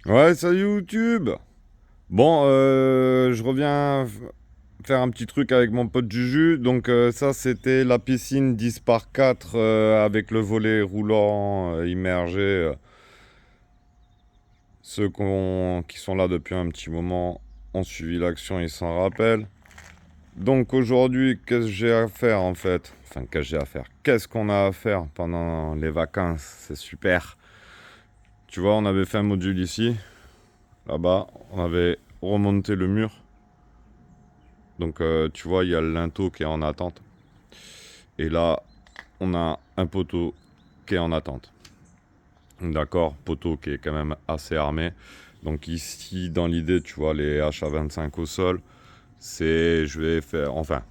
Ouais, salut YouTube. Bon, je reviens faire un petit truc avec mon pote Juju. Donc ça, c'était la piscine 10 par 4 avec le volet roulant immergé. Ceux qui sont là depuis un petit moment ont suivi l'action, ils s'en rappellent. Donc aujourd'hui, qu'est-ce que j'ai à faire en fait? Enfin, qu'est-ce que j'ai à faire? Qu'est-ce qu'on a à faire pendant les vacances? C'est super. Tu vois, on avait fait un module ici. Là-bas, on avait remonté le mur. Donc tu vois, il y a le linteau qui est en attente. Et là, on a un poteau qui est en attente. D'accord, poteau qui est quand même assez armé. Donc ici, dans l'idée, tu vois, les HA25 au sol, je vais faire, enfin,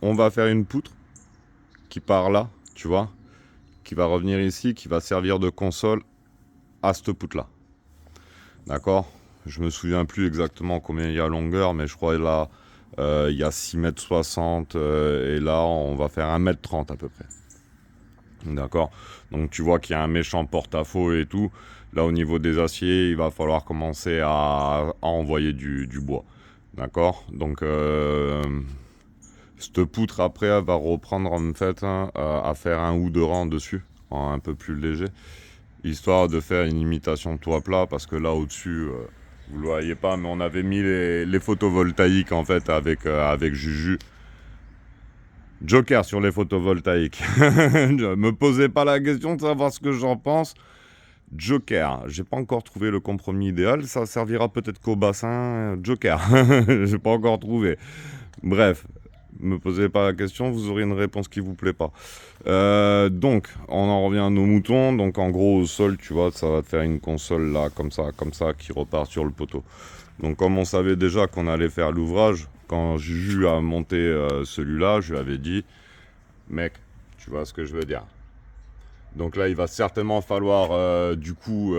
on va faire une poutre qui part là, tu vois, qui va revenir ici, qui va servir de console à cette poutre-là. D'accord. Je me souviens plus exactement combien il y a longueur, mais je crois là, il y a 6,60 m et là, on va faire 1,30 m à peu près. D'accord. Donc tu vois qu'il y a un méchant porte-à-faux et tout. Là, au niveau des aciers, il va falloir commencer à envoyer du bois. D'accord. Donc, cette poutre, après, elle va reprendre en fait à faire un ou deux rangs dessus, un peu plus léger, histoire de faire une imitation de toit plat, parce que là, au-dessus, vous le voyez pas, mais on avait mis les photovoltaïques en fait avec Juju. Joker sur les photovoltaïques. Me posez pas la question de savoir ce que j'en pense. Joker, j'ai pas encore trouvé le compromis idéal, ça servira peut-être qu'au bassin. Joker, j'ai pas encore trouvé. Bref, me posez pas la question, vous aurez une réponse qui vous plaît pas. Donc, on en revient à nos moutons. Donc, en gros, au sol, tu vois, ça va te faire une console là, comme ça, qui repart sur le poteau. Donc, comme on savait déjà qu'on allait faire l'ouvrage, quand Juju a monté celui-là, je lui avais dit, mec, tu vois ce que je veux dire. Donc là, il va certainement falloir du coup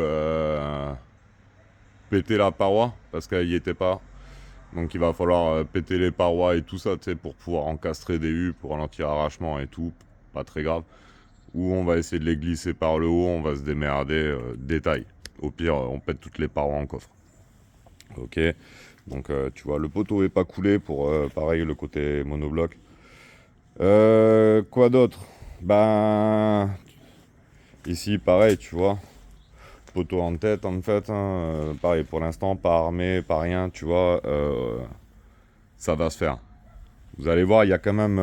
péter la paroi parce qu'elle n'y était pas. Donc il va falloir péter les parois et tout ça, tu sais, pour pouvoir encastrer des hues pour l'anti-arrachement et tout. Pas très grave. Ou on va essayer de les glisser par le haut, on va se démerder. Détail. Au pire, on pète toutes les parois en coffre. Ok. Donc tu vois, le poteau est pas coulé pour pareil le côté monobloc. Quoi d'autre? Ben ici pareil, tu vois. Poteau en tête en fait, pareil pour l'instant, pas armé, pas rien, tu vois, ça va se faire. Vous allez voir, il y a quand même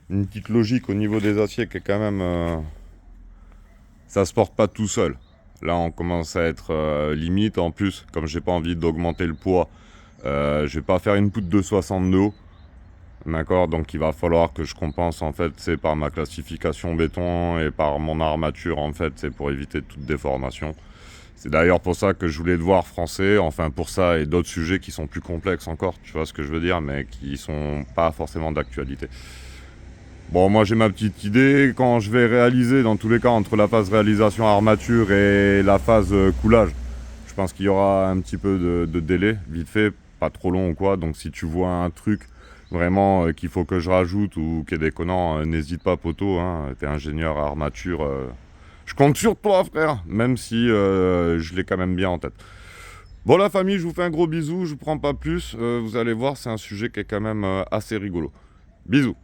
une petite logique au niveau des aciers qui est quand même... ça se porte pas tout seul. Là on commence à être limite, en plus comme j'ai pas envie d'augmenter le poids, je vais pas faire une poutre de 62 haut. D'accord, donc il va falloir que je compense en fait, c'est par ma classification béton et par mon armature en fait, c'est pour éviter toute déformation. C'est d'ailleurs pour ça que je voulais te voir français, enfin pour ça et d'autres sujets qui sont plus complexes encore, tu vois ce que je veux dire, mais qui sont pas forcément d'actualité. Bon, moi j'ai ma petite idée, quand je vais réaliser, dans tous les cas, entre la phase réalisation armature et la phase coulage, je pense qu'il y aura un petit peu de délai, vite fait, pas trop long ou quoi, donc si tu vois un truc vraiment qu'il faut que je rajoute ou qui est déconnant, n'hésite pas poteau, hein, t'es ingénieur armature, je compte sur toi frère, même si je l'ai quand même bien en tête. Bon la famille, je vous fais un gros bisou, je vous prends pas plus, vous allez voir c'est un sujet qui est quand même assez rigolo. Bisous.